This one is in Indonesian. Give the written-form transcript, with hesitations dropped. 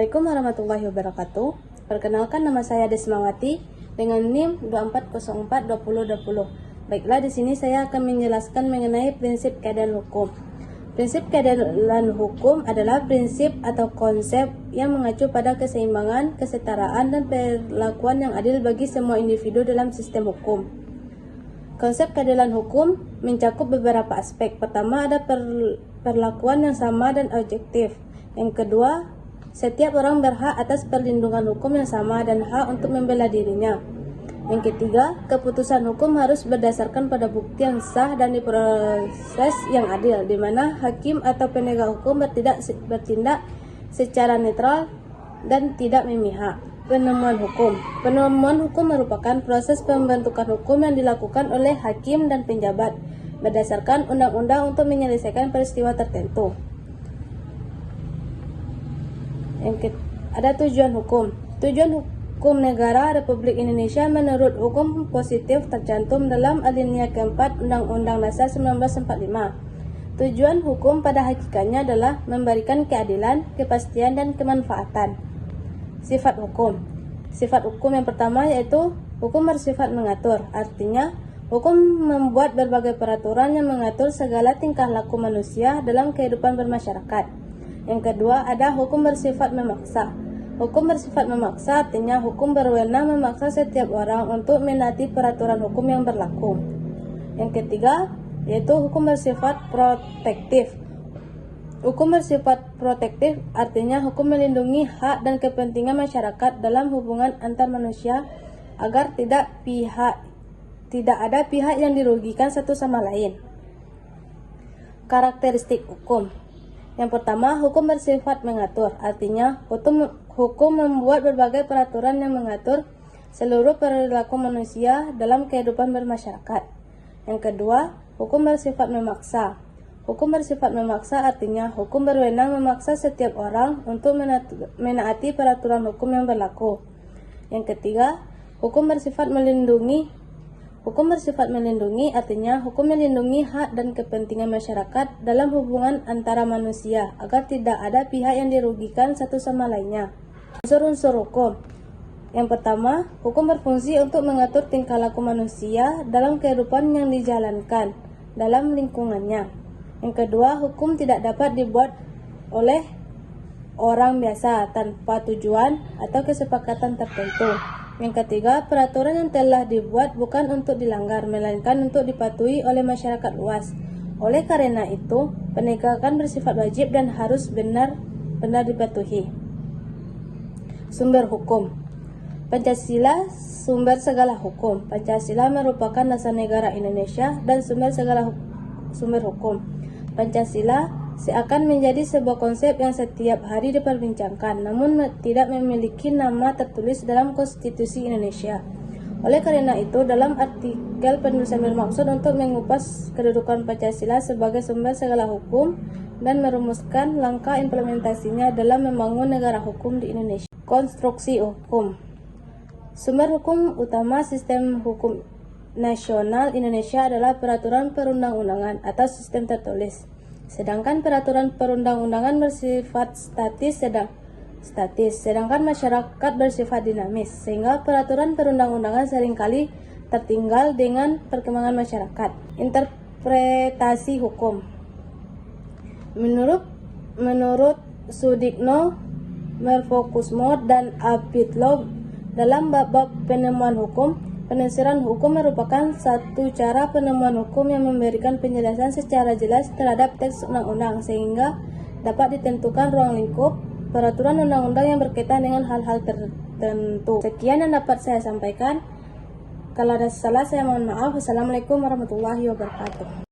Assalamualaikum warahmatullahi wabarakatuh. Perkenalkan, nama saya Desmawati dengan NIM 24042020. Baiklah, di sini saya akan menjelaskan mengenai prinsip keadilan hukum. Prinsip keadilan hukum adalah prinsip atau konsep yang mengacu pada keseimbangan, kesetaraan, dan perlakuan yang adil bagi semua individu dalam sistem hukum. Konsep keadilan hukum mencakup beberapa aspek. Pertama, ada perlakuan yang sama dan objektif. Yang kedua, setiap orang berhak atas perlindungan hukum yang sama dan hak untuk membela dirinya. Yang ketiga, keputusan hukum harus berdasarkan pada bukti yang sah dan diproses yang adil, di mana hakim atau penegak hukum bertindak secara netral dan tidak memihak. Penemuan hukum. Penemuan hukum merupakan proses pembentukan hukum yang dilakukan oleh hakim dan penjabat berdasarkan undang-undang untuk menyelesaikan peristiwa tertentu. Ada tujuan hukum. Tujuan hukum negara Republik Indonesia menurut hukum positif tercantum dalam alinea keempat Undang-Undang Dasar 1945. Tujuan hukum pada hakikatnya adalah memberikan keadilan, kepastian, dan kemanfaatan. Sifat hukum. Sifat hukum yang pertama yaitu hukum bersifat mengatur. Artinya, hukum membuat berbagai peraturan yang mengatur segala tingkah laku manusia dalam kehidupan bermasyarakat. Yang kedua, ada hukum bersifat memaksa. Hukum bersifat memaksa artinya hukum berwenang memaksa setiap orang untuk menaati peraturan hukum yang berlaku. Yang ketiga, yaitu hukum bersifat protektif. Hukum bersifat protektif artinya hukum melindungi hak dan kepentingan masyarakat dalam hubungan antar manusia agar tidak ada pihak yang dirugikan satu sama lain. Karakteristik hukum. Yang pertama, hukum bersifat mengatur, artinya hukum membuat berbagai peraturan yang mengatur seluruh perilaku manusia dalam kehidupan bermasyarakat. Yang kedua, hukum bersifat memaksa. Hukum bersifat memaksa artinya hukum berwenang memaksa setiap orang untuk menaati peraturan hukum yang berlaku. Yang ketiga, hukum bersifat melindungi. Hukum bersifat melindungi artinya hukum melindungi hak dan kepentingan masyarakat dalam hubungan antara manusia agar tidak ada pihak yang dirugikan satu sama lainnya. Unsur-unsur hukum. Yang pertama, hukum berfungsi untuk mengatur tingkah laku manusia dalam kehidupan yang dijalankan dalam lingkungannya. Yang kedua, hukum tidak dapat dibuat oleh orang biasa tanpa tujuan atau kesepakatan tertentu. Yang ketiga, peraturan yang telah dibuat bukan untuk dilanggar, melainkan untuk dipatuhi oleh masyarakat luas. Oleh karena itu, penegakan bersifat wajib dan harus benar-benar dipatuhi. Sumber hukum. Pancasila, sumber segala hukum. Pancasila merupakan dasar negara Indonesia dan sumber segala sumber hukum. Pancasila seakan menjadi sebuah konsep yang setiap hari diperbincangkan, namun tidak memiliki nama tertulis dalam Konstitusi Indonesia. Oleh karena itu, dalam artikel penulisan bermaksud untuk mengupas kedudukan Pancasila sebagai sumber segala hukum dan merumuskan langkah implementasinya dalam membangun negara hukum di Indonesia. Konstruksi hukum. Sumber hukum utama sistem hukum nasional Indonesia adalah peraturan perundang-undangan atau sistem tertulis. Sedangkan peraturan perundang-undangan bersifat statis, sedangkan masyarakat bersifat dinamis, sehingga peraturan perundang-undangan seringkali tertinggal dengan perkembangan masyarakat. Interpretasi hukum. Menurut Sudikno, Merfokusmo, dan Apitlo, dalam bab-bab penemuan hukum, penafsiran hukum merupakan satu cara penemuan hukum yang memberikan penjelasan secara jelas terhadap teks undang-undang sehingga dapat ditentukan ruang lingkup peraturan undang-undang yang berkaitan dengan hal-hal tertentu. Sekian yang dapat saya sampaikan. Kalau ada salah, saya mohon maaf. Wassalamualaikum warahmatullahi wabarakatuh.